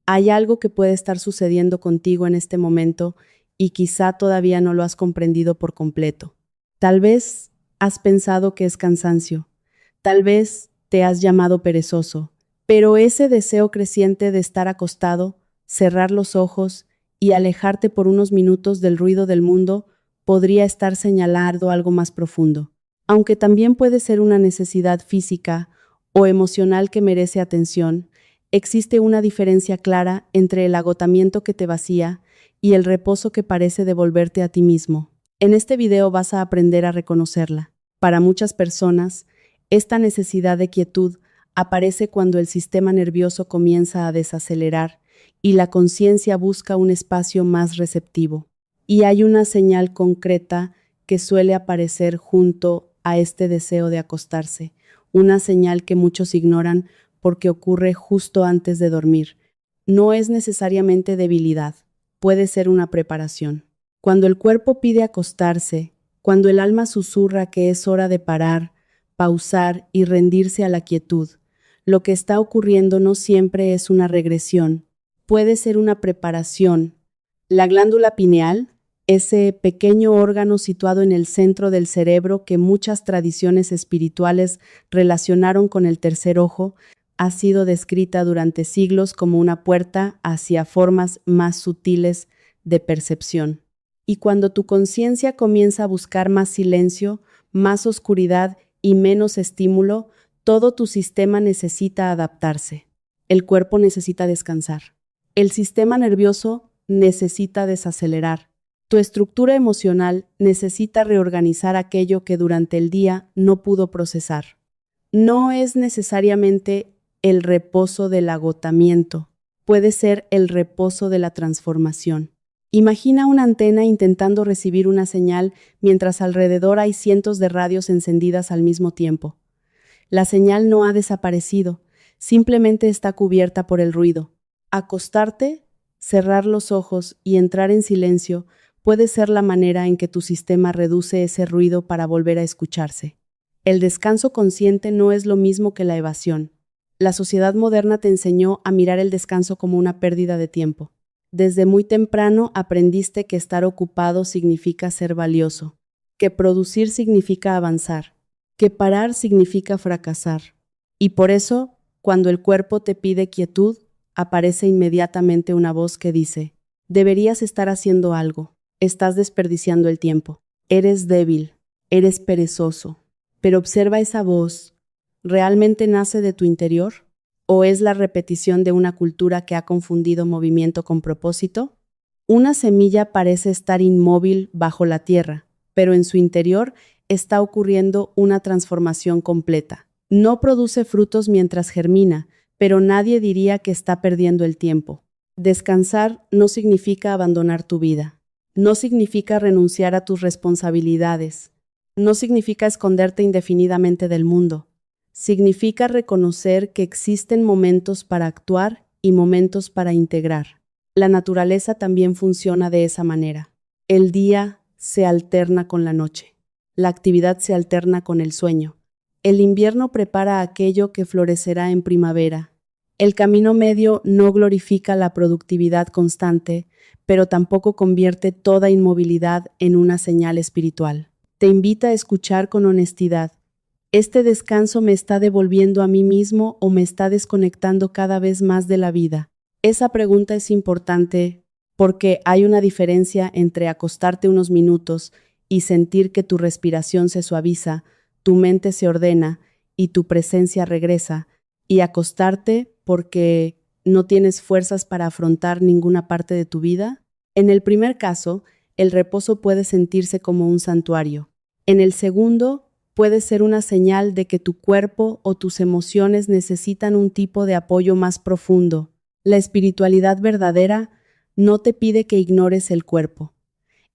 Hay algo que puede estar sucediendo contigo en este momento y quizá todavía no lo has comprendido por completo. Tal vez has pensado que es cansancio, tal vez te has llamado perezoso, pero ese deseo creciente de estar acostado, cerrar los ojos y alejarte por unos minutos del ruido del mundo podría estar señalando algo más profundo, aunque también puede ser una necesidad física o emocional que merece atención. Existe una diferencia clara entre el agotamiento que te vacía y el reposo que parece devolverte a ti mismo. En este video vas a aprender a reconocerla. Para muchas personas, esta necesidad de quietud aparece cuando el sistema nervioso comienza a desacelerar y la conciencia busca un espacio más receptivo. Y hay una señal concreta que suele aparecer junto a este deseo de acostarse, una señal que muchos ignoran porque ocurre justo antes de dormir. No es necesariamente debilidad, puede ser una preparación. Cuando el cuerpo pide acostarse, cuando el alma susurra que es hora de parar, pausar y rendirse a la quietud, lo que está ocurriendo no siempre es una regresión, puede ser una preparación. La glándula pineal, ese pequeño órgano situado en el centro del cerebro que muchas tradiciones espirituales relacionaron con el tercer ojo, ha sido descrita durante siglos como una puerta hacia formas más sutiles de percepción. Y cuando tu conciencia comienza a buscar más silencio, más oscuridad y menos estímulo, todo tu sistema necesita adaptarse. El cuerpo necesita descansar. El sistema nervioso necesita desacelerar. Tu estructura emocional necesita reorganizar aquello que durante el día no pudo procesar. No es necesariamente el reposo del agotamiento, puede ser el reposo de la transformación. Imagina una antena intentando recibir una señal mientras alrededor hay cientos de radios encendidas al mismo tiempo. La señal no ha desaparecido, simplemente está cubierta por el ruido. Acostarte, cerrar los ojos y entrar en silencio puede ser la manera en que tu sistema reduce ese ruido para volver a escucharse. El descanso consciente no es lo mismo que la evasión. La sociedad moderna te enseñó a mirar el descanso como una pérdida de tiempo. Desde muy temprano aprendiste que estar ocupado significa ser valioso, que producir significa avanzar, que parar significa fracasar. Y por eso, cuando el cuerpo te pide quietud, aparece inmediatamente una voz que dice: deberías estar haciendo algo, estás desperdiciando el tiempo, eres débil, eres perezoso. Pero observa esa voz. ¿Realmente nace de tu interior? ¿O es la repetición de una cultura que ha confundido movimiento con propósito? Una semilla parece estar inmóvil bajo la tierra, pero en su interior está ocurriendo una transformación completa. No produce frutos mientras germina, pero nadie diría que está perdiendo el tiempo. Descansar no significa abandonar tu vida. No significa renunciar a tus responsabilidades. No significa esconderte indefinidamente del mundo. Significa reconocer que existen momentos para actuar y momentos para integrar. La naturaleza también funciona de esa manera. El día se alterna con la noche. La actividad se alterna con el sueño. El invierno prepara aquello que florecerá en primavera. El camino medio no glorifica la productividad constante, pero tampoco convierte toda inmovilidad en una señal espiritual. Te invita a escuchar con honestidad. ¿Este descanso me está devolviendo a mí mismo o me está desconectando cada vez más de la vida? Esa pregunta es importante porque hay una diferencia entre acostarte unos minutos y sentir que tu respiración se suaviza, tu mente se ordena y tu presencia regresa, y acostarte porque no tienes fuerzas para afrontar ninguna parte de tu vida. En el primer caso, el reposo puede sentirse como un santuario. En el segundo, puede ser una señal de que tu cuerpo o tus emociones necesitan un tipo de apoyo más profundo. La espiritualidad verdadera no te pide que ignores el cuerpo.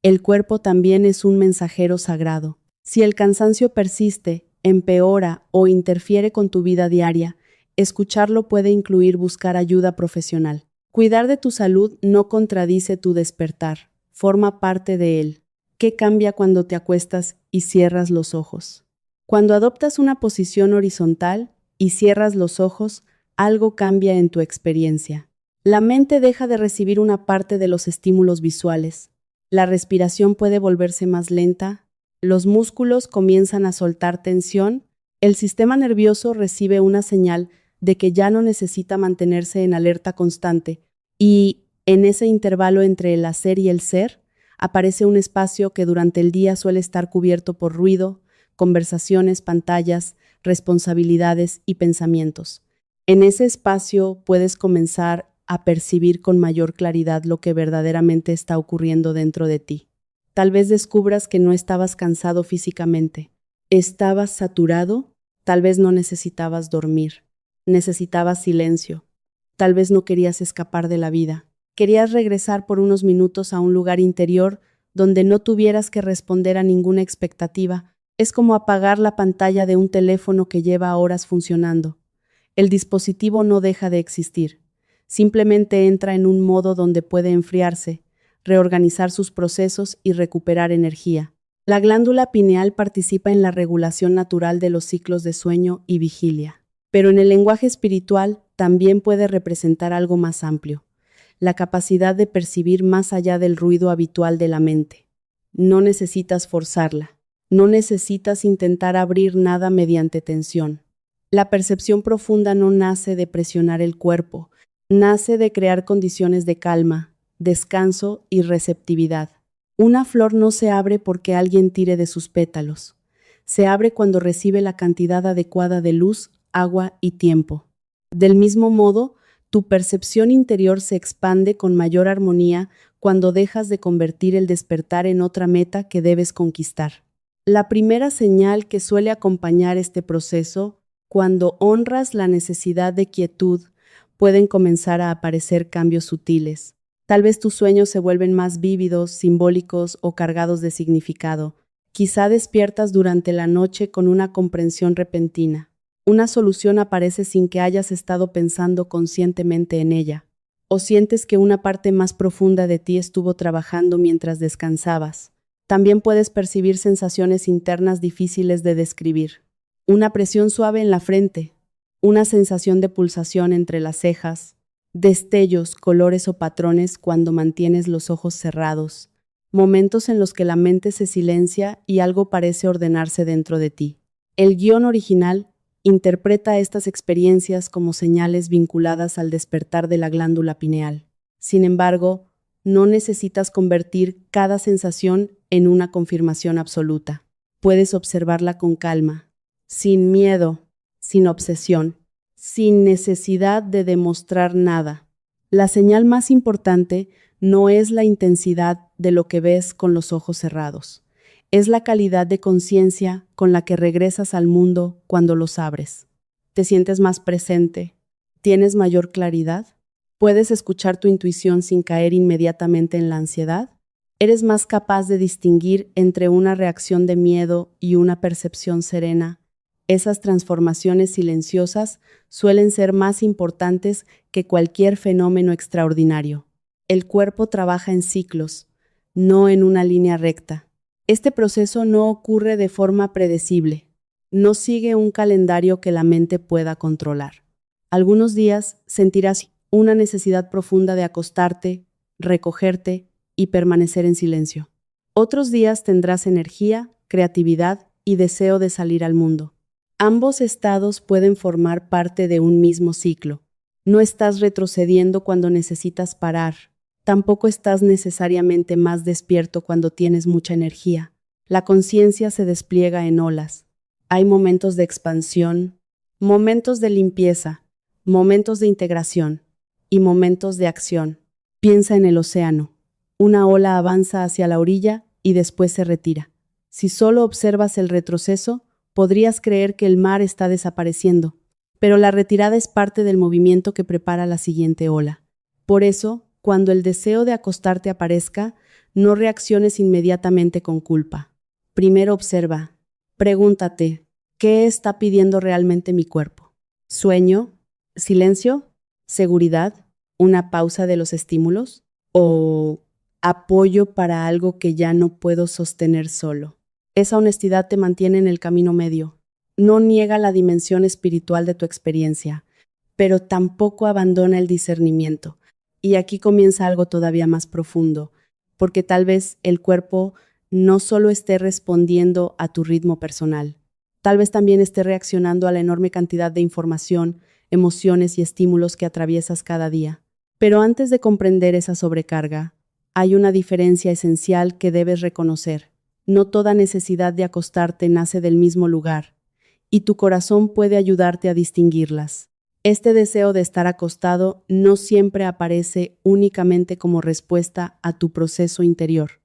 El cuerpo también es un mensajero sagrado. Si el cansancio persiste, empeora o interfiere con tu vida diaria, escucharlo puede incluir buscar ayuda profesional. Cuidar de tu salud no contradice tu despertar, forma parte de él. ¿Qué cambia cuando te acuestas y cierras los ojos? Cuando adoptas una posición horizontal y cierras los ojos, algo cambia en tu experiencia. La mente deja de recibir una parte de los estímulos visuales. La respiración puede volverse más lenta, los músculos comienzan a soltar tensión, el sistema nervioso recibe una señal de que ya no necesita mantenerse en alerta constante y, en ese intervalo entre el hacer y el ser, aparece un espacio que durante el día suele estar cubierto por ruido, conversaciones, pantallas, responsabilidades y pensamientos. En ese espacio puedes comenzar a percibir con mayor claridad lo que verdaderamente está ocurriendo dentro de ti. Tal vez descubras que no estabas cansado físicamente, estabas saturado, tal vez no necesitabas dormir, necesitabas silencio, tal vez no querías escapar de la vida, querías regresar por unos minutos a un lugar interior donde no tuvieras que responder a ninguna expectativa. Es como apagar la pantalla de un teléfono que lleva horas funcionando. El dispositivo no deja de existir, simplemente entra en un modo donde puede enfriarse, reorganizar sus procesos y recuperar energía. La glándula pineal participa en la regulación natural de los ciclos de sueño y vigilia, pero en el lenguaje espiritual también puede representar algo más amplio, la capacidad de percibir más allá del ruido habitual de la mente. No necesitas forzarla, no necesitas intentar abrir nada mediante tensión. La percepción profunda no nace de presionar el cuerpo, nace de crear condiciones de calma, descanso y receptividad. Una flor no se abre porque alguien tire de sus pétalos. Se abre cuando recibe la cantidad adecuada de luz, agua y tiempo. Del mismo modo, tu percepción interior se expande con mayor armonía cuando dejas de convertir el despertar en otra meta que debes conquistar. La primera señal que suele acompañar este proceso, cuando honras la necesidad de quietud, pueden comenzar a aparecer cambios sutiles. Tal vez tus sueños se vuelven más vívidos, simbólicos o cargados de significado. Quizá despiertas durante la noche con una comprensión repentina. Una solución aparece sin que hayas estado pensando conscientemente en ella. O sientes que una parte más profunda de ti estuvo trabajando mientras descansabas. También puedes percibir sensaciones internas difíciles de describir. Una presión suave en la frente, una sensación de pulsación entre las cejas, destellos, colores o patrones cuando mantienes los ojos cerrados, momentos en los que la mente se silencia y algo parece ordenarse dentro de ti. El guión original interpreta estas experiencias como señales vinculadas al despertar de la glándula pineal. Sin embargo, no necesitas convertir cada sensación en una confirmación absoluta. Puedes observarla con calma, sin miedo, sin obsesión, sin necesidad de demostrar nada. La señal más importante no es la intensidad de lo que ves con los ojos cerrados. Es la calidad de conciencia con la que regresas al mundo cuando los abres. ¿Te sientes más presente? ¿Tienes mayor claridad? ¿Puedes escuchar tu intuición sin caer inmediatamente en la ansiedad? ¿Eres más capaz de distinguir entre una reacción de miedo y una percepción serena? Esas transformaciones silenciosas suelen ser más importantes que cualquier fenómeno extraordinario. El cuerpo trabaja en ciclos, no en una línea recta. Este proceso no ocurre de forma predecible, no sigue un calendario que la mente pueda controlar. Algunos días sentirás una necesidad profunda de acostarte, recogerte y permanecer en silencio. Otros días tendrás energía, creatividad y deseo de salir al mundo. Ambos estados pueden formar parte de un mismo ciclo. No estás retrocediendo cuando necesitas parar. Tampoco estás necesariamente más despierto cuando tienes mucha energía. La conciencia se despliega en olas. Hay momentos de expansión, momentos de limpieza, momentos de integración y momentos de acción. Piensa en el océano. Una ola avanza hacia la orilla y después se retira. Si solo observas el retroceso, podrías creer que el mar está desapareciendo, pero la retirada es parte del movimiento que prepara la siguiente ola. Por eso, cuando el deseo de acostarte aparezca, no reacciones inmediatamente con culpa. Primero observa. Pregúntate, ¿qué está pidiendo realmente mi cuerpo? ¿Sueño? ¿Silencio? ¿Seguridad? ¿Una pausa de los estímulos? ¿O apoyo para algo que ya no puedo sostener solo? Esa honestidad te mantiene en el camino medio. No niega la dimensión espiritual de tu experiencia, pero tampoco abandona el discernimiento. Y aquí comienza algo todavía más profundo, porque tal vez el cuerpo no solo esté respondiendo a tu ritmo personal, tal vez también esté reaccionando a la enorme cantidad de información, emociones y estímulos que atraviesas cada día. Pero antes de comprender esa sobrecarga, hay una diferencia esencial que debes reconocer. No toda necesidad de acostarte nace del mismo lugar, y tu corazón puede ayudarte a distinguirlas. Este deseo de estar acostado no siempre aparece únicamente como respuesta a tu proceso interior.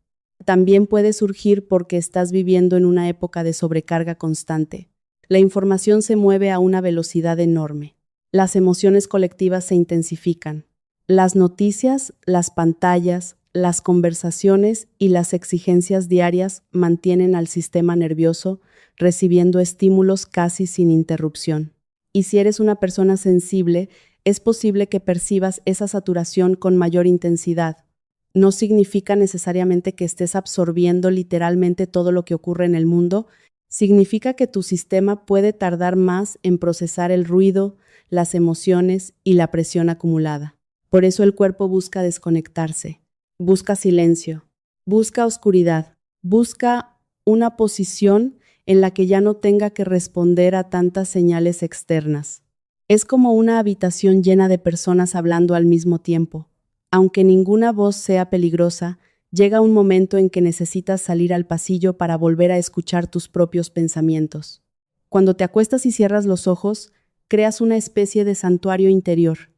También puede surgir porque estás viviendo en una época de sobrecarga constante. La información se mueve a una velocidad enorme. Las emociones colectivas se intensifican. Las noticias, las pantallas, las conversaciones y las exigencias diarias mantienen al sistema nervioso recibiendo estímulos casi sin interrupción. Y si eres una persona sensible, es posible que percibas esa saturación con mayor intensidad. No significa necesariamente que estés absorbiendo literalmente todo lo que ocurre en el mundo, significa que tu sistema puede tardar más en procesar el ruido, las emociones y la presión acumulada. Por eso el cuerpo busca desconectarse, busca silencio, busca oscuridad, busca una posición en la que ya no tenga que responder a tantas señales externas. Es como una habitación llena de personas hablando al mismo tiempo. Aunque ninguna voz sea peligrosa, llega un momento en que necesitas salir al pasillo para volver a escuchar tus propios pensamientos. Cuando te acuestas y cierras los ojos, creas una especie de santuario interior.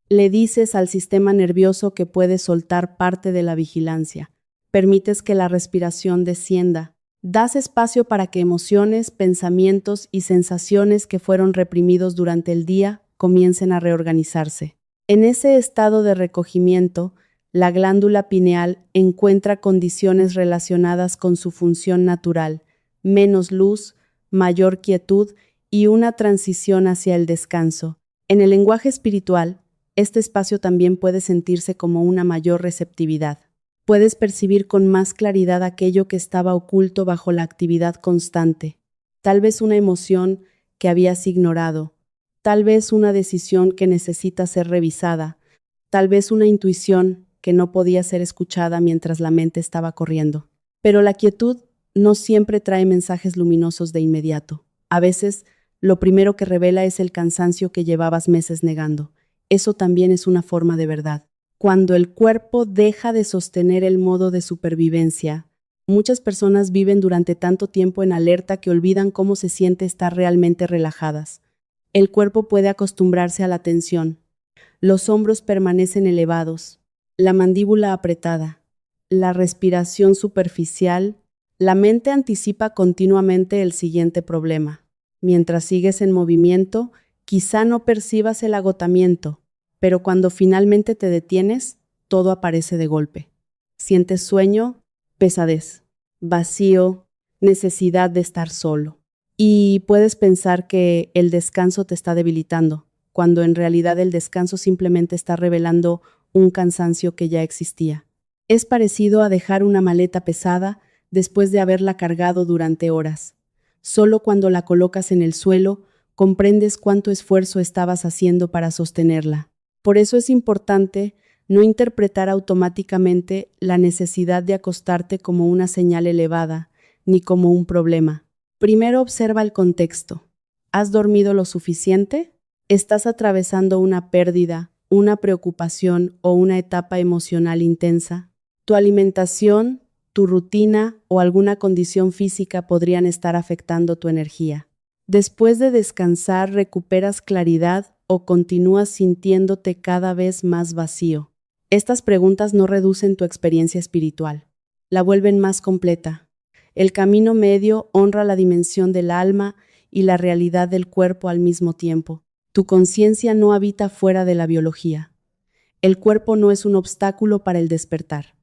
Le dices al sistema nervioso que puedes soltar parte de la vigilancia. Permites que la respiración descienda. Das espacio para que emociones, pensamientos y sensaciones que fueron reprimidos durante el día comiencen a reorganizarse. En ese estado de recogimiento, la glándula pineal encuentra condiciones relacionadas con su función natural, menos luz, mayor quietud y una transición hacia el descanso. En el lenguaje espiritual, este espacio también puede sentirse como una mayor receptividad. Puedes percibir con más claridad aquello que estaba oculto bajo la actividad constante, tal vez una emoción que habías ignorado, tal vez una decisión que necesita ser revisada, tal vez una intuición que no podía ser escuchada mientras la mente estaba corriendo. Pero la quietud no siempre trae mensajes luminosos de inmediato. A veces, lo primero que revela es el cansancio que llevabas meses negando. Eso también es una forma de verdad. Cuando el cuerpo deja de sostener el modo de supervivencia, muchas personas viven durante tanto tiempo en alerta que olvidan cómo se siente estar realmente relajadas. El cuerpo puede acostumbrarse a la tensión. Los hombros permanecen elevados, la mandíbula apretada, la respiración superficial. La mente anticipa continuamente el siguiente problema. Mientras sigues en movimiento, quizá no percibas el agotamiento, pero cuando finalmente te detienes, todo aparece de golpe. Sientes sueño, pesadez, vacío, necesidad de estar solo. Y puedes pensar que el descanso te está debilitando, cuando en realidad el descanso simplemente está revelando un cansancio que ya existía. Es parecido a dejar una maleta pesada después de haberla cargado durante horas. Solo cuando la colocas en el suelo, comprendes cuánto esfuerzo estabas haciendo para sostenerla. Por eso es importante no interpretar automáticamente la necesidad de acostarte como una señal elevada, ni como un problema. Primero observa el contexto. ¿Has dormido lo suficiente? ¿Estás atravesando una pérdida, una preocupación o una etapa emocional intensa? Tu alimentación, tu rutina o alguna condición física podrían estar afectando tu energía. Después de descansar, ¿recuperas claridad o continúas sintiéndote cada vez más vacío? Estas preguntas no reducen tu experiencia espiritual, la vuelven más completa. El camino medio honra la dimensión del alma y la realidad del cuerpo al mismo tiempo. Tu conciencia no habita fuera de la biología. El cuerpo no es un obstáculo para el despertar.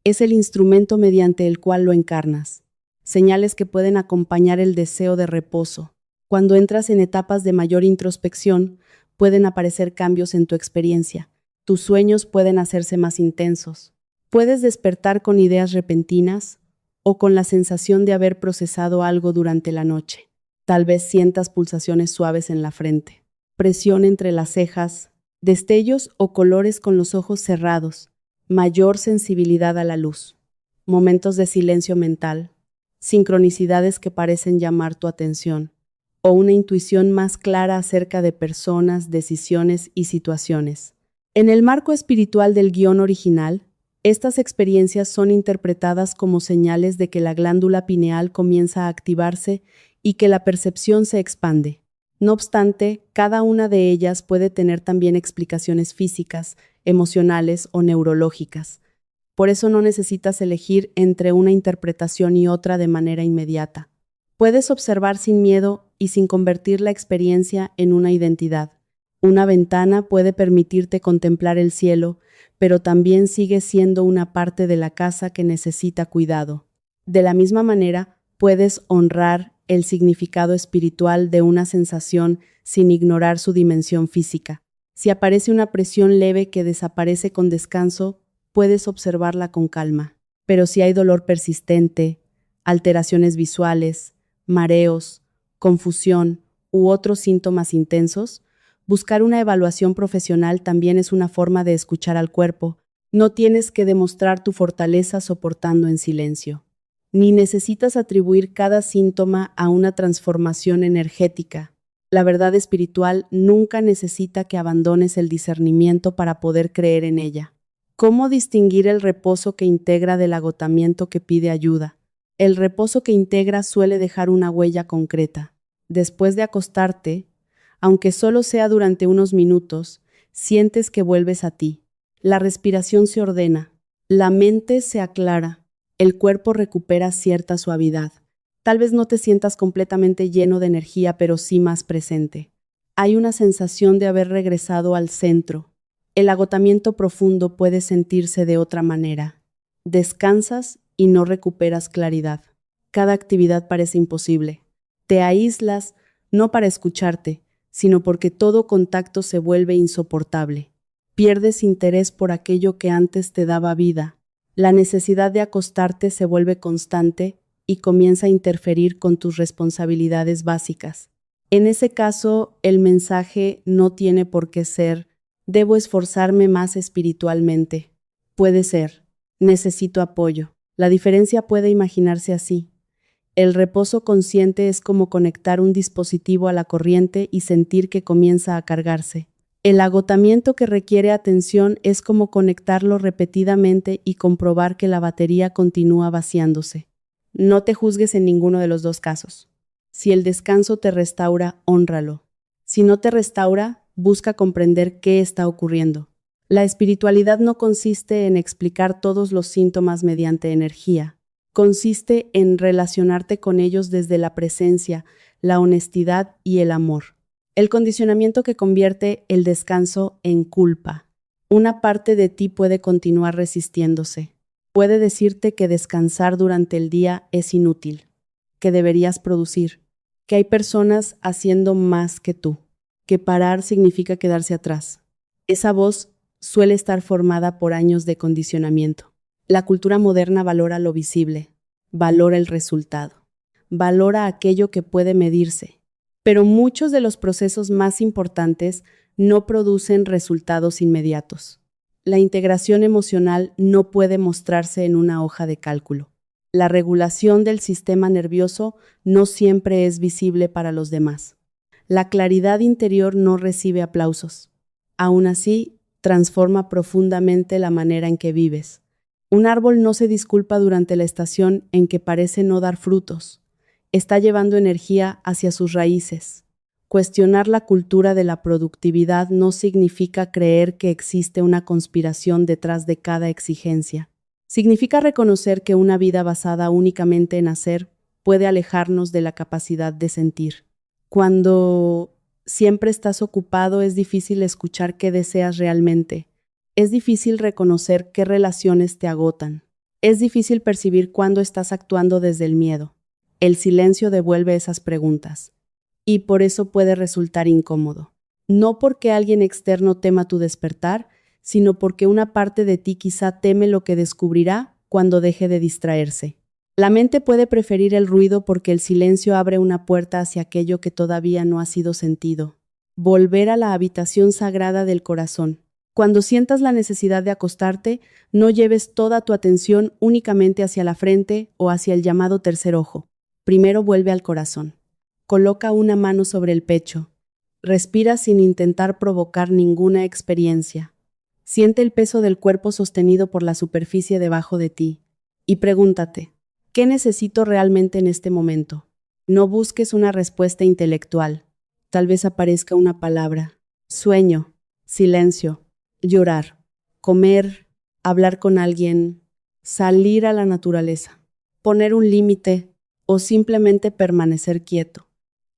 Es el instrumento mediante el cual lo encarnas. Señales que pueden acompañar el deseo de reposo. Cuando entras en etapas de mayor introspección, pueden aparecer cambios en tu experiencia. Tus sueños pueden hacerse más intensos. Puedes despertar con ideas repentinas o con la sensación de haber procesado algo durante la noche. Tal vez sientas pulsaciones suaves en la frente, presión entre las cejas, destellos o colores con los ojos cerrados, mayor sensibilidad a la luz, momentos de silencio mental, sincronicidades que parecen llamar tu atención, o una intuición más clara acerca de personas, decisiones y situaciones. En el marco espiritual del guión original, estas experiencias son interpretadas como señales de que la glándula pineal comienza a activarse y que la percepción se expande. No obstante, cada una de ellas puede tener también explicaciones físicas, emocionales o neurológicas. Por eso no necesitas elegir entre una interpretación y otra de manera inmediata. Puedes observar sin miedo y sin convertir la experiencia en una identidad. Una ventana puede permitirte contemplar el cielo, pero también sigue siendo una parte de la casa que necesita cuidado. De la misma manera, puedes honrar el significado espiritual de una sensación sin ignorar su dimensión física. Si aparece una presión leve que desaparece con descanso, puedes observarla con calma. Pero si hay dolor persistente, alteraciones visuales, mareos, confusión u otros síntomas intensos, buscar una evaluación profesional también es una forma de escuchar al cuerpo. No tienes que demostrar tu fortaleza soportando en silencio. Ni necesitas atribuir cada síntoma a una transformación energética. La verdad espiritual nunca necesita que abandones el discernimiento para poder creer en ella. ¿Cómo distinguir el reposo que integra del agotamiento que pide ayuda? El reposo que integra suele dejar una huella concreta. Después de acostarte, aunque solo sea durante unos minutos, sientes que vuelves a ti. La respiración se ordena, la mente se aclara. El cuerpo recupera cierta suavidad. Tal vez no te sientas completamente lleno de energía, pero sí más presente. Hay una sensación de haber regresado al centro. El agotamiento profundo puede sentirse de otra manera. Descansas y no recuperas claridad. Cada actividad parece imposible. Te aíslas no para escucharte, sino porque todo contacto se vuelve insoportable. Pierdes interés por aquello que antes te daba vida. La necesidad de acostarte se vuelve constante y comienza a interferir con tus responsabilidades básicas. En ese caso, el mensaje no tiene por qué ser «debo esforzarme más espiritualmente». Puede ser «necesito apoyo». La diferencia puede imaginarse así. El reposo consciente es como conectar un dispositivo a la corriente y sentir que comienza a cargarse. El agotamiento que requiere atención es como conectarlo repetidamente y comprobar que la batería continúa vaciándose. No te juzgues en ninguno de los dos casos. Si el descanso te restaura, hónralo. Si no te restaura, busca comprender qué está ocurriendo. La espiritualidad no consiste en explicar todos los síntomas mediante energía. Consiste en relacionarte con ellos desde la presencia, la honestidad y el amor. El condicionamiento que convierte el descanso en culpa. Una parte de ti puede continuar resistiéndose. Puede decirte que descansar durante el día es inútil, que deberías producir, que hay personas haciendo más que tú, que parar significa quedarse atrás. Esa voz suele estar formada por años de condicionamiento. La cultura moderna valora lo visible, valora el resultado, valora aquello que puede medirse. Pero muchos de los procesos más importantes no producen resultados inmediatos. La integración emocional no puede mostrarse en una hoja de cálculo. La regulación del sistema nervioso no siempre es visible para los demás. La claridad interior no recibe aplausos. Aún así, transforma profundamente la manera en que vives. Un árbol no se disculpa durante la estación en que parece no dar frutos. Está llevando energía hacia sus raíces. Cuestionar la cultura de la productividad no significa creer que existe una conspiración detrás de cada exigencia. Significa reconocer que una vida basada únicamente en hacer puede alejarnos de la capacidad de sentir. Cuando siempre estás ocupado, es difícil escuchar qué deseas realmente. Es difícil reconocer qué relaciones te agotan. Es difícil percibir cuándo estás actuando desde el miedo. El silencio devuelve esas preguntas, y por eso puede resultar incómodo. No porque alguien externo tema tu despertar, sino porque una parte de ti quizá teme lo que descubrirá cuando deje de distraerse. La mente puede preferir el ruido porque el silencio abre una puerta hacia aquello que todavía no ha sido sentido. volver a la habitación sagrada del corazón. Cuando sientas la necesidad de acostarte, no lleves toda tu atención únicamente hacia la frente o hacia el llamado tercer ojo. Primero vuelve al corazón. Coloca una mano sobre el pecho. Respira sin intentar provocar ninguna experiencia. Siente el peso del cuerpo sostenido por la superficie debajo de ti. Y pregúntate, ¿qué necesito realmente en este momento? No busques una respuesta intelectual. Tal vez aparezca una palabra. Sueño, silencio, llorar, comer, hablar con alguien, salir a la naturaleza, poner un límite o simplemente permanecer quieto.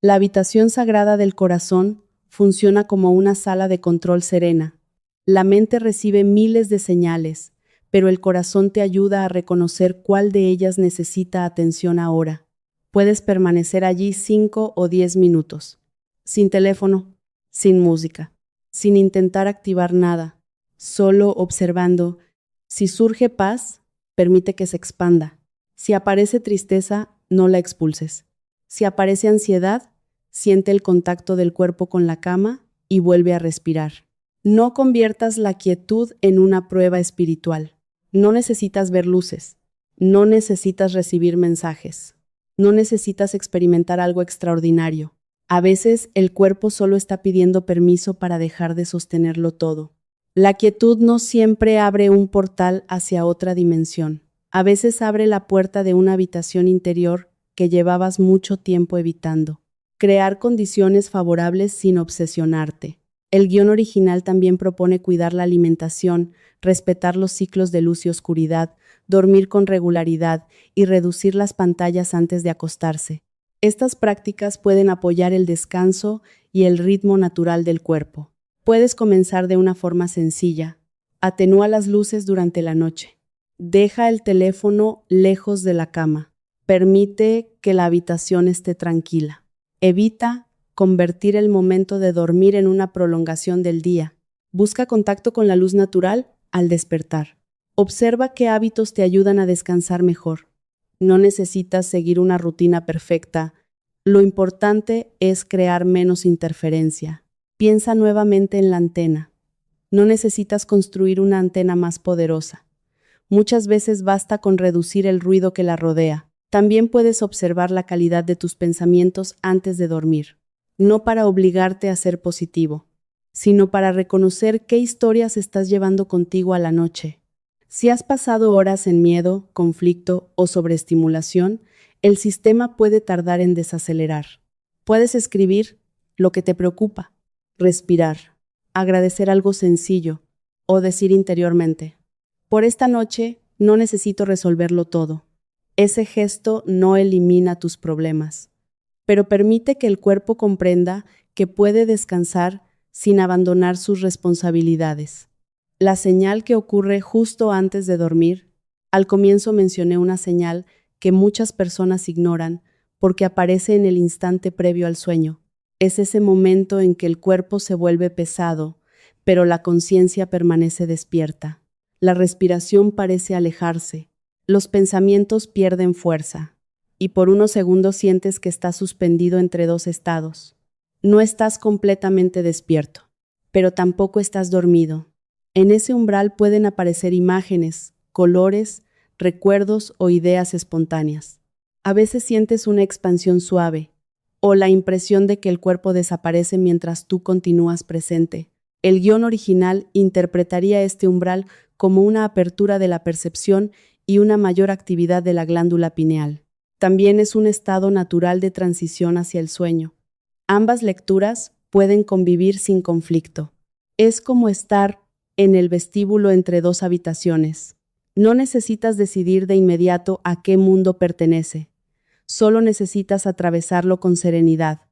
La habitación sagrada del corazón funciona como una sala de control serena. La mente recibe miles de señales, pero el corazón te ayuda a reconocer cuál de ellas necesita atención ahora. Puedes permanecer allí 5 o 10 minutos, sin teléfono, sin música, sin intentar activar nada, solo observando. Si surge paz, permite que se expanda. Si aparece tristeza, no la expulses. Si aparece ansiedad, siente el contacto del cuerpo con la cama y vuelve a respirar. No conviertas la quietud en una prueba espiritual. No necesitas ver luces. No necesitas recibir mensajes. No necesitas experimentar algo extraordinario. A veces el cuerpo solo está pidiendo permiso para dejar de sostenerlo todo. La quietud no siempre abre un portal hacia otra dimensión. A veces abre la puerta de una habitación interior que llevabas mucho tiempo evitando. Crear condiciones favorables sin obsesionarte. El guión original también propone cuidar la alimentación, respetar los ciclos de luz y oscuridad, dormir con regularidad y reducir las pantallas antes de acostarse. Estas prácticas pueden apoyar el descanso y el ritmo natural del cuerpo. Puedes comenzar de una forma sencilla. Atenúa las luces durante la noche. Deja el teléfono lejos de la cama. Permite que la habitación esté tranquila. Evita convertir el momento de dormir en una prolongación del día. Busca contacto con la luz natural al despertar. Observa qué hábitos te ayudan a descansar mejor. No necesitas seguir una rutina perfecta. Lo importante es crear menos interferencia. Piensa nuevamente en la antena. No necesitas construir una antena más poderosa. Muchas veces basta con reducir el ruido que la rodea. También puedes observar la calidad de tus pensamientos antes de dormir. No para obligarte a ser positivo, sino para reconocer qué historias estás llevando contigo a la noche. Si has pasado horas en miedo, conflicto o sobreestimulación, el sistema puede tardar en desacelerar. Puedes escribir lo que te preocupa, respirar, agradecer algo sencillo o decir interiormente: por esta noche no necesito resolverlo todo. Ese gesto no elimina tus problemas, pero permite que el cuerpo comprenda que puede descansar sin abandonar sus responsabilidades. La señal que ocurre justo antes de dormir. Al comienzo mencioné una señal que muchas personas ignoran porque aparece en el instante previo al sueño. Es ese momento en que el cuerpo se vuelve pesado, pero la conciencia permanece despierta. La respiración parece alejarse, los pensamientos pierden fuerza, y por unos segundos sientes que estás suspendido entre dos estados. No estás completamente despierto, pero tampoco estás dormido. En ese umbral pueden aparecer imágenes, colores, recuerdos o ideas espontáneas. A veces sientes una expansión suave, o la impresión de que el cuerpo desaparece mientras tú continúas presente. El guión original interpretaría este umbral como una apertura de la percepción y una mayor actividad de la glándula pineal. También es un estado natural de transición hacia el sueño. Ambas lecturas pueden convivir sin conflicto. Es como estar en el vestíbulo entre dos habitaciones. No necesitas decidir de inmediato a qué mundo pertenece. Solo necesitas atravesarlo con serenidad.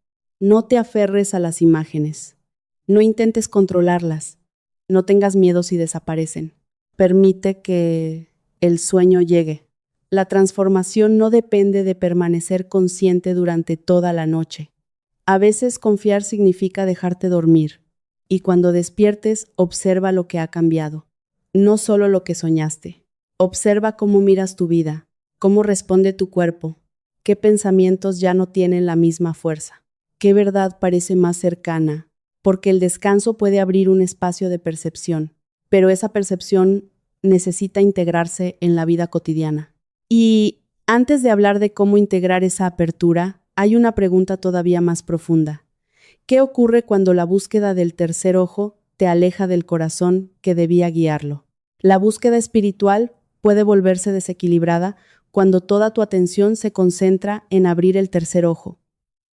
No te aferres a las imágenes. No intentes controlarlas. No tengas miedo si desaparecen. Permite que el sueño llegue. La transformación no depende de permanecer consciente durante toda la noche. A veces confiar significa dejarte dormir, y cuando despiertes, observa lo que ha cambiado. No solo lo que soñaste. Observa cómo miras tu vida, cómo responde tu cuerpo, qué pensamientos ya no tienen la misma fuerza, qué verdad parece más cercana porque el descanso puede abrir un espacio de percepción, pero esa percepción necesita integrarse en la vida cotidiana. Y antes de hablar de cómo integrar esa apertura, hay una pregunta todavía más profunda. ¿Qué ocurre cuando la búsqueda del tercer ojo te aleja del corazón que debía guiarlo? La búsqueda espiritual puede volverse desequilibrada cuando toda tu atención se concentra en abrir el tercer ojo,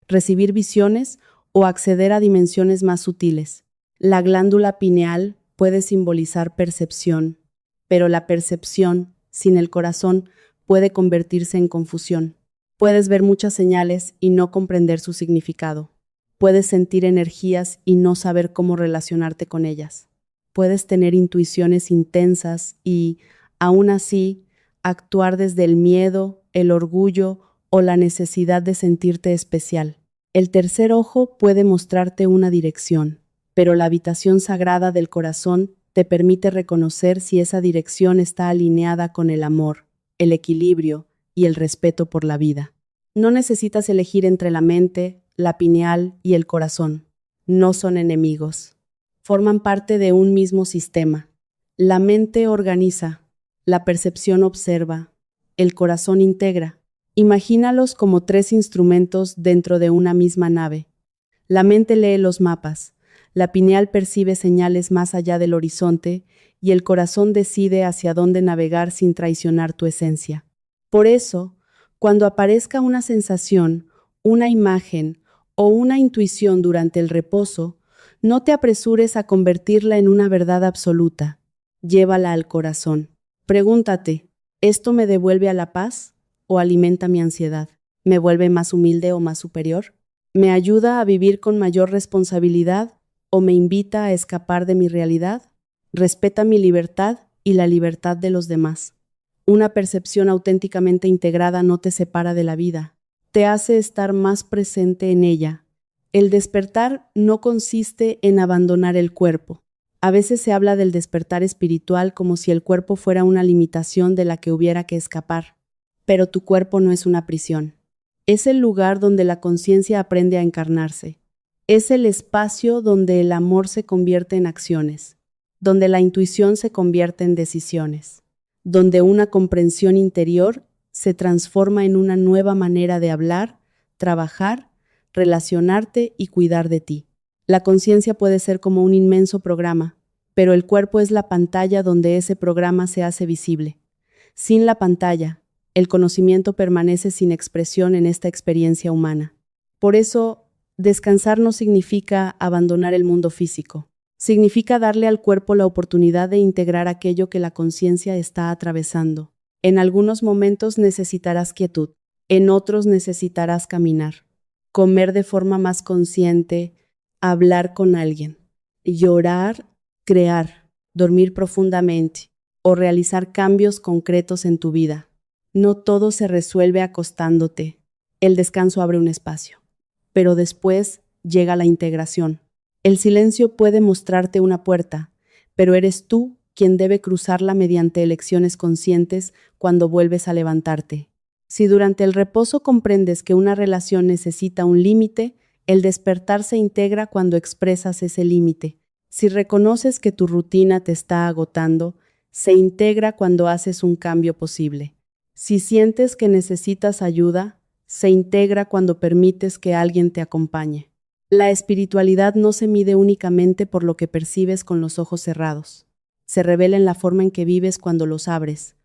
recibir visiones o acceder a dimensiones más sutiles. La glándula pineal puede simbolizar percepción, pero la percepción sin el corazón puede convertirse en confusión. Puedes ver muchas señales y no comprender su significado. Puedes sentir energías y no saber cómo relacionarte con ellas. Puedes tener intuiciones intensas y, aún así, actuar desde el miedo, el orgullo o la necesidad de sentirte especial. El tercer ojo puede mostrarte una dirección, pero la habitación sagrada del corazón te permite reconocer si esa dirección está alineada con el amor, el equilibrio y el respeto por la vida. No necesitas elegir entre la mente, la pineal y el corazón. No son enemigos. Forman parte de un mismo sistema. La mente organiza, la percepción observa, el corazón integra. Imagínalos como tres instrumentos dentro de una misma nave. La mente lee los mapas, la pineal percibe señales más allá del horizonte y el corazón decide hacia dónde navegar sin traicionar tu esencia. Por eso, cuando aparezca una sensación, una imagen o una intuición durante el reposo, no te apresures a convertirla en una verdad absoluta. Llévala al corazón. Pregúntate, ¿esto me devuelve a la paz o alimenta mi ansiedad? ¿Me vuelve más humilde o más superior? ¿Me ayuda a vivir con mayor responsabilidad o me invita a escapar de mi realidad? Respeta mi libertad y la libertad de los demás. Una percepción auténticamente integrada no te separa de la vida, te hace estar más presente en ella. El despertar no consiste en abandonar el cuerpo. A veces se habla del despertar espiritual como si el cuerpo fuera una limitación de la que hubiera que escapar. Pero tu cuerpo no es una prisión. Es el lugar donde la conciencia aprende a encarnarse. Es el espacio donde el amor se convierte en acciones, donde la intuición se convierte en decisiones, donde una comprensión interior se transforma en una nueva manera de hablar, trabajar, relacionarte y cuidar de ti. La conciencia puede ser como un inmenso programa, pero el cuerpo es la pantalla donde ese programa se hace visible. Sin la pantalla, el conocimiento permanece sin expresión en esta experiencia humana. Por eso, descansar no significa abandonar el mundo físico. Significa darle al cuerpo la oportunidad de integrar aquello que la conciencia está atravesando. En algunos momentos necesitarás quietud, en otros necesitarás caminar, comer de forma más consciente, hablar con alguien, llorar, crear, dormir profundamente o realizar cambios concretos en tu vida. No todo se resuelve acostándote. El descanso abre un espacio, pero después llega la integración. El silencio puede mostrarte una puerta, pero eres tú quien debe cruzarla mediante elecciones conscientes cuando vuelves a levantarte. Si durante el reposo comprendes que una relación necesita un límite, el despertar se integra cuando expresas ese límite. Si reconoces que tu rutina te está agotando, se integra cuando haces un cambio posible. Si sientes que necesitas ayuda, se integra cuando permites que alguien te acompañe. La espiritualidad no se mide únicamente por lo que percibes con los ojos cerrados. Se revela en la forma en que vives cuando los abres.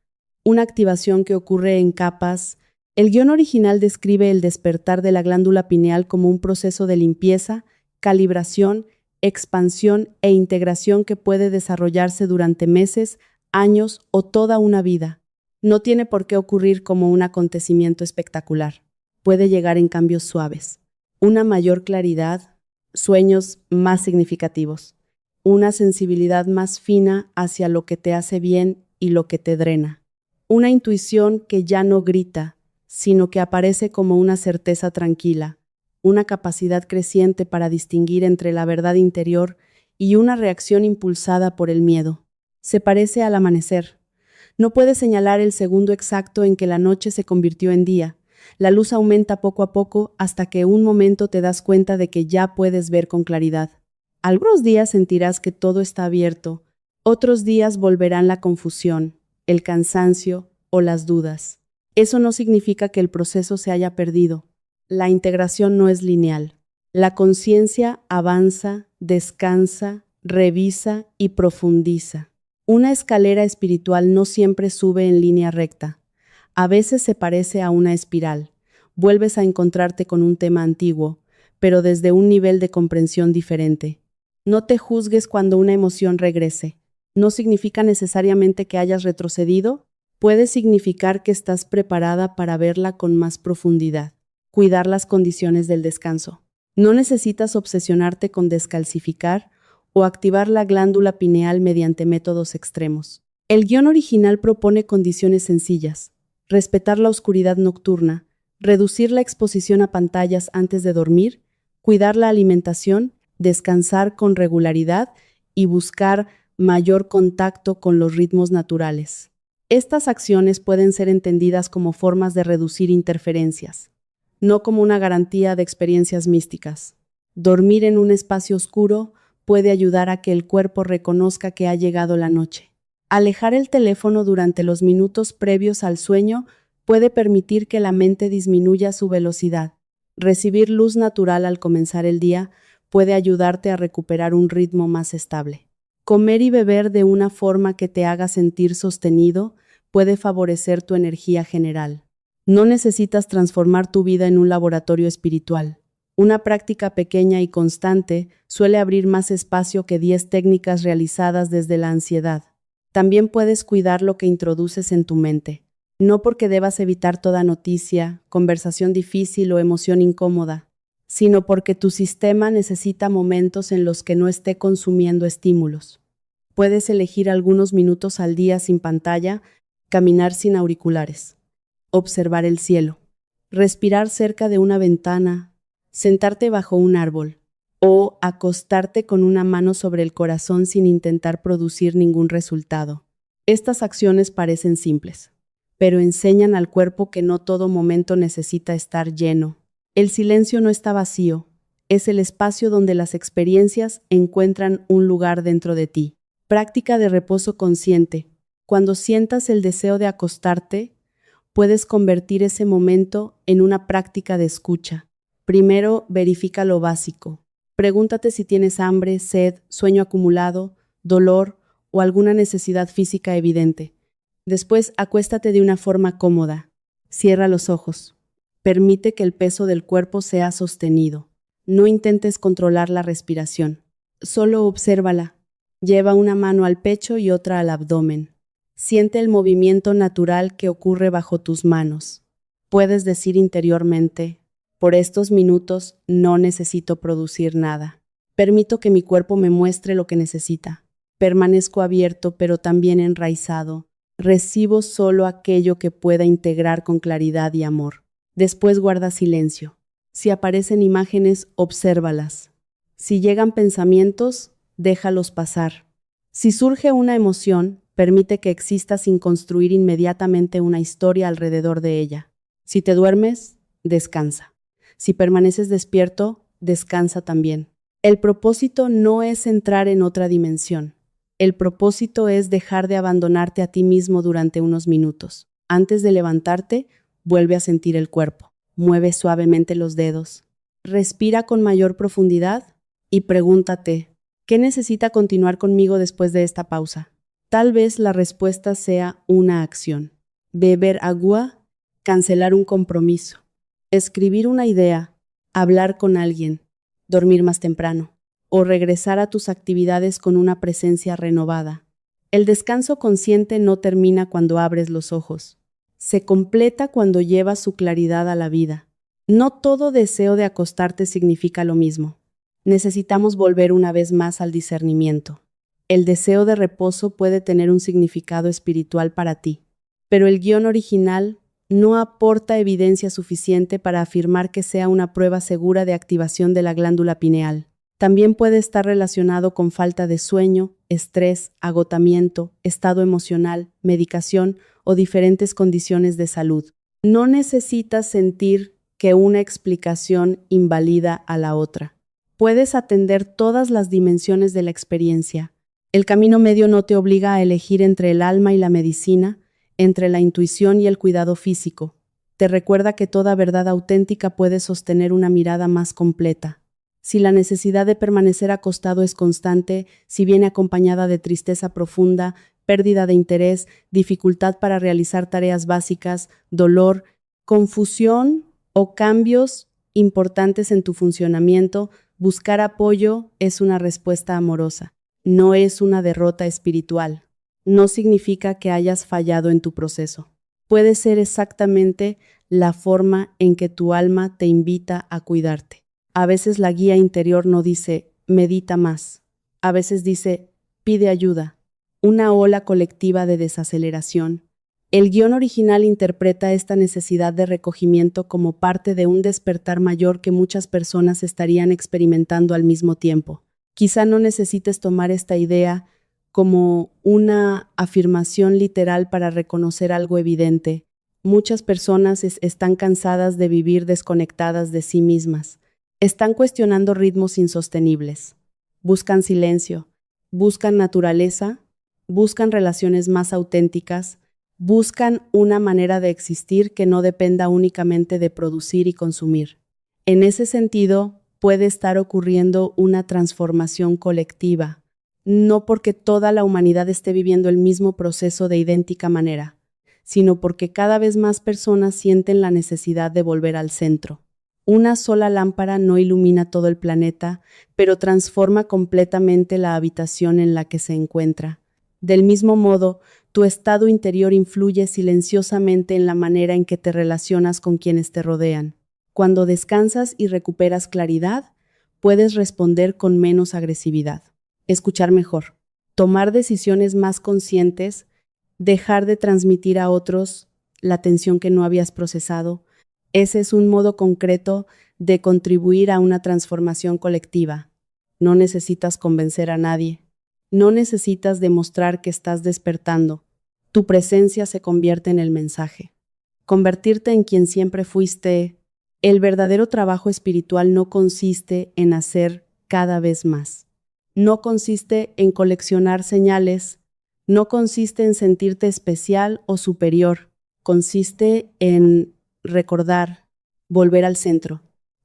Una activación que ocurre en capas. El guión original describe el despertar de la glándula pineal como un proceso de limpieza, calibración, expansión e integración que puede desarrollarse durante meses, años o toda una vida. No tiene por qué ocurrir como un acontecimiento espectacular. Puede llegar en cambios suaves. Una mayor claridad, sueños más significativos, una sensibilidad más fina hacia lo que te hace bien y lo que te drena, una intuición que ya no grita, sino que aparece como una certeza tranquila, una capacidad creciente para distinguir entre la verdad interior y una reacción impulsada por el miedo. Se parece al amanecer. No puedes señalar el segundo exacto en que la noche se convirtió en día. La luz aumenta poco a poco hasta que un momento te das cuenta de que ya puedes ver con claridad. Algunos días sentirás que todo está abierto, otros días volverán la confusión, el cansancio o las dudas. Eso no significa que el proceso se haya perdido. La integración no es lineal. La conciencia avanza, descansa, revisa y profundiza. Una escalera espiritual no siempre sube en línea recta. A veces se parece a una espiral. Vuelves a encontrarte con un tema antiguo, pero desde un nivel de comprensión diferente. No te juzgues cuando una emoción regrese. No significa necesariamente que hayas retrocedido, puede significar que estás preparada para verla con más profundidad. Cuidar las condiciones del descanso. No necesitas obsesionarte con descalcificar o activar la glándula pineal mediante métodos extremos. El guión original propone condiciones sencillas: respetar la oscuridad nocturna, reducir la exposición a pantallas antes de dormir, cuidar la alimentación, descansar con regularidad y buscar mayor contacto con los ritmos naturales. Estas acciones pueden ser entendidas como formas de reducir interferencias, no como una garantía de experiencias místicas. Dormir en un espacio oscuro puede ayudar a que el cuerpo reconozca que ha llegado la noche. Alejar el teléfono durante los minutos previos al sueño puede permitir que la mente disminuya su velocidad. Recibir luz natural al comenzar el día puede ayudarte a recuperar un ritmo más estable. Comer y beber de una forma que te haga sentir sostenido puede favorecer tu energía general. No necesitas transformar tu vida en un laboratorio espiritual. Una práctica pequeña y constante suele abrir más espacio que 10 técnicas realizadas desde la ansiedad. También puedes cuidar lo que introduces en tu mente. No porque debas evitar toda noticia, conversación difícil o emoción incómoda, sino porque tu sistema necesita momentos en los que no esté consumiendo estímulos. Puedes elegir algunos minutos al día sin pantalla, caminar sin auriculares, observar el cielo, respirar cerca de una ventana, sentarte bajo un árbol o acostarte con una mano sobre el corazón sin intentar producir ningún resultado. Estas acciones parecen simples, pero enseñan al cuerpo que no todo momento necesita estar lleno. El silencio no está vacío, es el espacio donde las experiencias encuentran un lugar dentro de ti. Práctica de reposo consciente. Cuando sientas el deseo de acostarte, puedes convertir ese momento en una práctica de escucha. Primero, verifica lo básico. Pregúntate si tienes hambre, sed, sueño acumulado, dolor o alguna necesidad física evidente. Después, acuéstate de una forma cómoda. Cierra los ojos. Permite que el peso del cuerpo sea sostenido. No intentes controlar la respiración. Solo obsérvala. Lleva una mano al pecho y otra al abdomen. Siente el movimiento natural que ocurre bajo tus manos. Puedes decir interiormente: por estos minutos no necesito producir nada. Permito que mi cuerpo me muestre lo que necesita. Permanezco abierto pero también enraizado. Recibo solo aquello que pueda integrar con claridad y amor. Después guarda silencio. Si aparecen imágenes, obsérvalas. Si llegan pensamientos, déjalos pasar. Si surge una emoción, permite que exista sin construir inmediatamente una historia alrededor de ella. Si te duermes, descansa. Si permaneces despierto, descansa también. El propósito no es entrar en otra dimensión. El propósito es dejar de abandonarte a ti mismo durante unos minutos. Antes de levantarte, vuelve a sentir el cuerpo. Mueve suavemente los dedos. Respira con mayor profundidad y pregúntate: ¿qué necesita continuar conmigo después de esta pausa? Tal vez la respuesta sea una acción. Beber agua, cancelar un compromiso, escribir una idea, hablar con alguien, dormir más temprano o regresar a tus actividades con una presencia renovada. El descanso consciente no termina cuando abres los ojos. Se completa cuando llevas su claridad a la vida. No todo deseo de acostarte significa lo mismo. Necesitamos volver una vez más al discernimiento. El deseo de reposo puede tener un significado espiritual para ti, pero el guión original no aporta evidencia suficiente para afirmar que sea una prueba segura de activación de la glándula pineal. También puede estar relacionado con falta de sueño, estrés, agotamiento, estado emocional, medicación o diferentes condiciones de salud. No necesitas sentir que una explicación invalida a la otra. Puedes atender todas las dimensiones de la experiencia. El camino medio no te obliga a elegir entre el alma y la medicina, entre la intuición y el cuidado físico. Te recuerda que toda verdad auténtica puede sostener una mirada más completa. Si la necesidad de permanecer acostado es constante, si viene acompañada de tristeza profunda, pérdida de interés, dificultad para realizar tareas básicas, dolor, confusión o cambios importantes en tu funcionamiento, buscar apoyo es una respuesta amorosa, no es una derrota espiritual. No significa que hayas fallado en tu proceso. Puede ser exactamente la forma en que tu alma te invita a cuidarte. A veces la guía interior no dice, medita más. A veces dice, pide ayuda. Una ola colectiva de desaceleración. El guión original interpreta esta necesidad de recogimiento como parte de un despertar mayor que muchas personas estarían experimentando al mismo tiempo. Quizá no necesites tomar esta idea como una afirmación literal para reconocer algo evidente. Muchas personas están cansadas de vivir desconectadas de sí mismas. Están cuestionando ritmos insostenibles. Buscan silencio, buscan naturaleza, buscan relaciones más auténticas, buscan una manera de existir que no dependa únicamente de producir y consumir. En ese sentido, puede estar ocurriendo una transformación colectiva, no porque toda la humanidad esté viviendo el mismo proceso de idéntica manera, sino porque cada vez más personas sienten la necesidad de volver al centro. Una sola lámpara no ilumina todo el planeta, pero transforma completamente la habitación en la que se encuentra. Del mismo modo, tu estado interior influye silenciosamente en la manera en que te relacionas con quienes te rodean. Cuando descansas y recuperas claridad, puedes responder con menos agresividad, escuchar mejor, tomar decisiones más conscientes, dejar de transmitir a otros la tensión que no habías procesado. Ese es un modo concreto de contribuir a una transformación colectiva. No necesitas convencer a nadie. No necesitas demostrar que estás despertando. Tu presencia se convierte en el mensaje. Convertirte en quien siempre fuiste. El verdadero trabajo espiritual no consiste en hacer cada vez más. No consiste en coleccionar señales. No consiste en sentirte especial o superior. Consiste en recordar, volver al centro,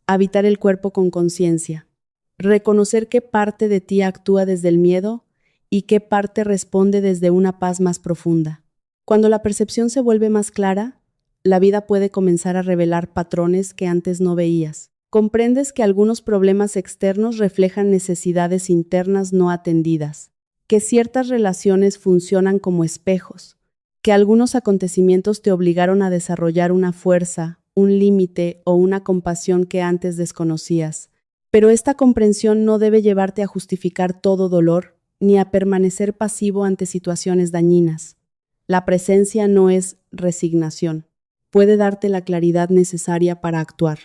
habitar el cuerpo con conciencia, reconocer qué parte de ti actúa desde el miedo y qué parte responde desde una paz más profunda. Cuando la percepción se vuelve más clara, la vida puede comenzar a revelar patrones que antes no veías. Comprendes que algunos problemas externos reflejan necesidades internas no atendidas, que ciertas relaciones funcionan como espejos, que algunos acontecimientos te obligaron a desarrollar una fuerza, un límite o una compasión que antes desconocías. Pero esta comprensión no debe llevarte a justificar todo dolor, ni a permanecer pasivo ante situaciones dañinas. La presencia no es resignación. Puede darte la claridad necesaria para actuar,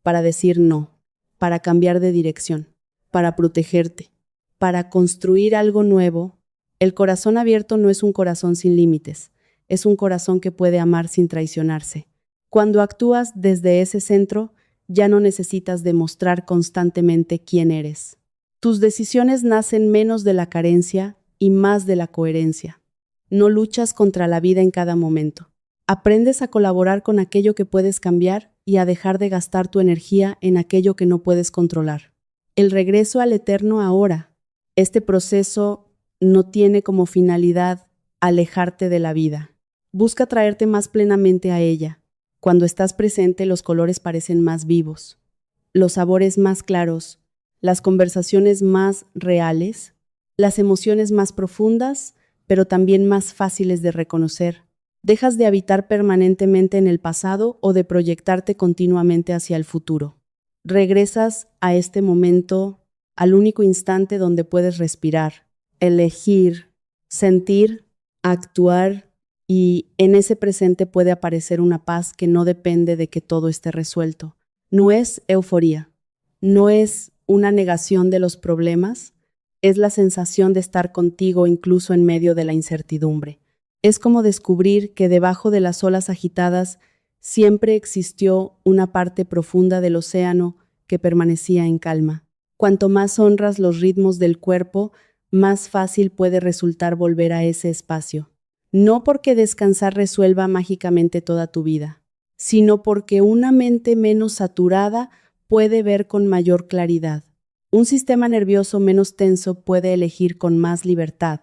para decir no, para cambiar de dirección, para protegerte, para construir algo nuevo. El corazón abierto no es un corazón sin límites. Es un corazón que puede amar sin traicionarse. Cuando actúas desde ese centro, ya no necesitas demostrar constantemente quién eres. Tus decisiones nacen menos de la carencia y más de la coherencia. No luchas contra la vida en cada momento. Aprendes a colaborar con aquello que puedes cambiar y a dejar de gastar tu energía en aquello que no puedes controlar. El regreso al eterno ahora. Este proceso no tiene como finalidad alejarte de la vida. Busca traerte más plenamente a ella. Cuando estás presente, los colores parecen más vivos, los sabores más claros, las conversaciones más reales, las emociones más profundas, pero también más fáciles de reconocer. Dejas de habitar permanentemente en el pasado o de proyectarte continuamente hacia el futuro. Regresas a este momento, al único instante donde puedes respirar, elegir, sentir, actuar. Y en ese presente puede aparecer una paz que no depende de que todo esté resuelto. No es euforía, no es una negación de los problemas, es la sensación de estar contigo incluso en medio de la incertidumbre. Es como descubrir que debajo de las olas agitadas siempre existió una parte profunda del océano que permanecía en calma. Cuanto más honras los ritmos del cuerpo, más fácil puede resultar volver a ese espacio. No porque descansar resuelva mágicamente toda tu vida, sino porque una mente menos saturada puede ver con mayor claridad. Un sistema nervioso menos tenso puede elegir con más libertad,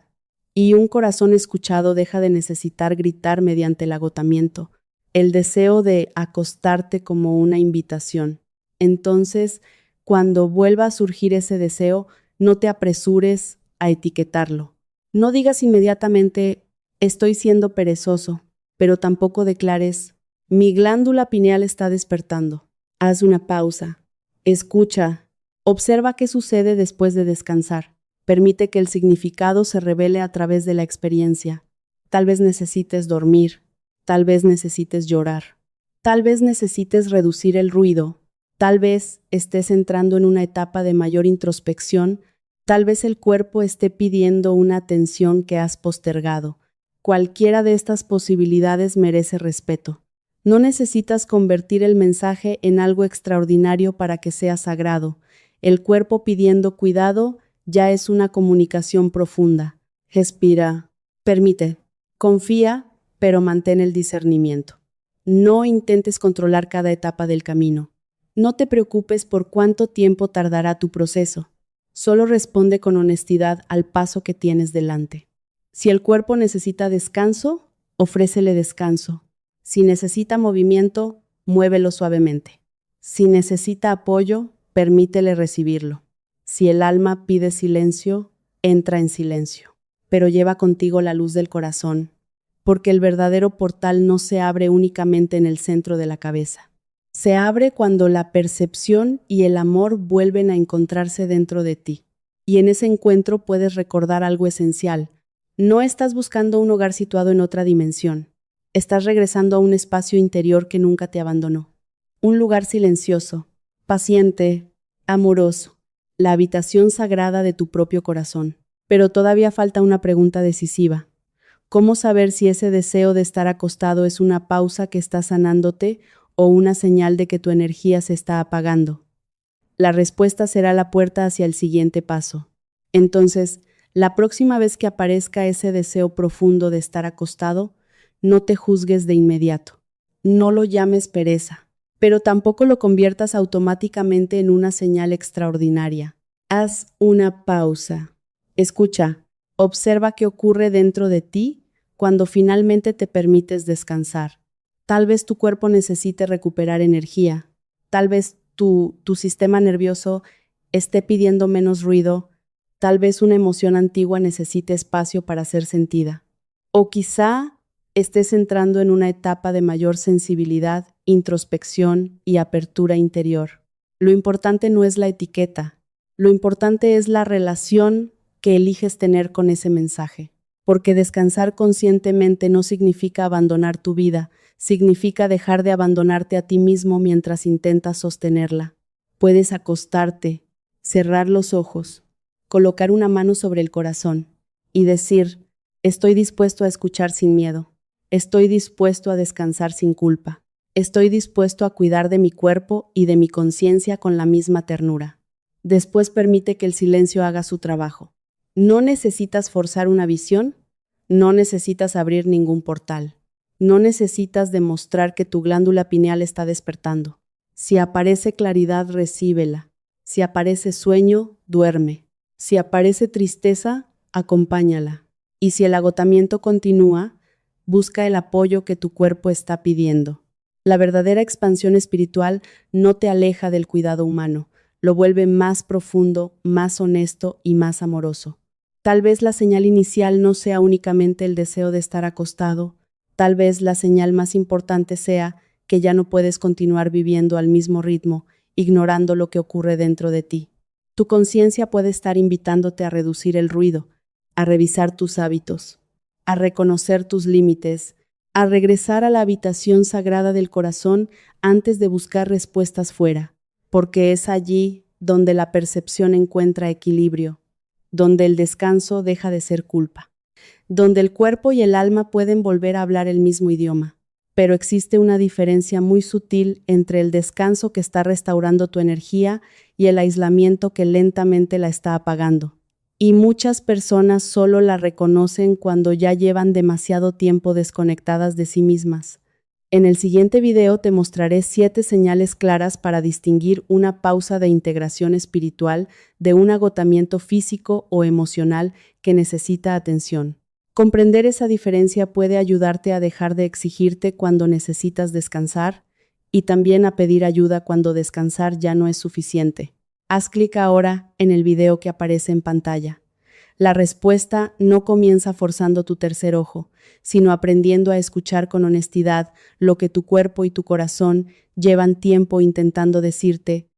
y un corazón escuchado deja de necesitar gritar mediante el agotamiento, el deseo de acostarte como una invitación. Entonces, cuando vuelva a surgir ese deseo, no te apresures a etiquetarlo. No digas inmediatamente, estoy siendo perezoso, pero tampoco declares, mi glándula pineal está despertando. Haz una pausa. Escucha. Observa qué sucede después de descansar. Permite que el significado se revele a través de la experiencia. Tal vez necesites dormir. Tal vez necesites llorar. Tal vez necesites reducir el ruido. Tal vez estés entrando en una etapa de mayor introspección. Tal vez el cuerpo esté pidiendo una atención que has postergado. Cualquiera de estas posibilidades merece respeto. No necesitas convertir el mensaje en algo extraordinario para que sea sagrado. El cuerpo pidiendo cuidado ya es una comunicación profunda. Respira, permite, confía, pero mantén el discernimiento. No intentes controlar cada etapa del camino. No te preocupes por cuánto tiempo tardará tu proceso. Solo responde con honestidad al paso que tienes delante. Si el cuerpo necesita descanso, ofrécele descanso. Si necesita movimiento, muévelo suavemente. Si necesita apoyo, permítele recibirlo. Si el alma pide silencio, entra en silencio. Pero lleva contigo la luz del corazón, porque el verdadero portal no se abre únicamente en el centro de la cabeza. Se abre cuando la percepción y el amor vuelven a encontrarse dentro de ti. Y en ese encuentro puedes recordar algo esencial. No estás buscando un hogar situado en otra dimensión. Estás regresando a un espacio interior que nunca te abandonó. Un lugar silencioso, paciente, amoroso. La habitación sagrada de tu propio corazón. Pero todavía falta una pregunta decisiva. ¿Cómo saber si ese deseo de estar acostado es una pausa que está sanándote o una señal de que tu energía se está apagando? La respuesta será la puerta hacia el siguiente paso. Entonces, la próxima vez que aparezca ese deseo profundo de estar acostado, no te juzgues de inmediato. No lo llames pereza, pero tampoco lo conviertas automáticamente en una señal extraordinaria. Haz una pausa. Escucha, observa qué ocurre dentro de ti cuando finalmente te permites descansar. Tal vez tu cuerpo necesite recuperar energía. Tal vez tu sistema nervioso esté pidiendo menos ruido. Tal vez una emoción antigua necesite espacio para ser sentida. O quizá estés entrando en una etapa de mayor sensibilidad, introspección y apertura interior. Lo importante no es la etiqueta. Lo importante es la relación que eliges tener con ese mensaje. Porque descansar conscientemente no significa abandonar tu vida, significa dejar de abandonarte a ti mismo mientras intentas sostenerla. Puedes acostarte, cerrar los ojos, colocar una mano sobre el corazón y decir, estoy dispuesto a escuchar sin miedo, estoy dispuesto a descansar sin culpa, estoy dispuesto a cuidar de mi cuerpo y de mi conciencia con la misma ternura. Después permite que el silencio haga su trabajo. No necesitas forzar una visión, no necesitas abrir ningún portal, no necesitas demostrar que tu glándula pineal está despertando. Si aparece claridad, recíbela. Si aparece sueño, duerme. Si aparece tristeza, acompáñala. Y si el agotamiento continúa, busca el apoyo que tu cuerpo está pidiendo. La verdadera expansión espiritual no te aleja del cuidado humano, lo vuelve más profundo, más honesto y más amoroso. Tal vez la señal inicial no sea únicamente el deseo de estar acostado, tal vez la señal más importante sea que ya no puedes continuar viviendo al mismo ritmo, ignorando lo que ocurre dentro de ti. Tu conciencia puede estar invitándote a reducir el ruido, a revisar tus hábitos, a reconocer tus límites, a regresar a la habitación sagrada del corazón antes de buscar respuestas fuera, porque es allí donde la percepción encuentra equilibrio, donde el descanso deja de ser culpa, donde el cuerpo y el alma pueden volver a hablar el mismo idioma. pero existe una diferencia muy sutil entre el descanso que está restaurando tu energía y el aislamiento que lentamente la está apagando. Y muchas personas solo la reconocen cuando ya llevan demasiado tiempo desconectadas de sí mismas. En el siguiente video te mostraré 7 señales claras para distinguir una pausa de integración espiritual de un agotamiento físico o emocional que necesita atención. Comprender esa diferencia puede ayudarte a dejar de exigirte cuando necesitas descansar y también a pedir ayuda cuando descansar ya no es suficiente. Haz clic ahora en el video que aparece en pantalla. La respuesta no comienza forzando tu tercer ojo, sino aprendiendo a escuchar con honestidad lo que tu cuerpo y tu corazón llevan tiempo intentando decirte: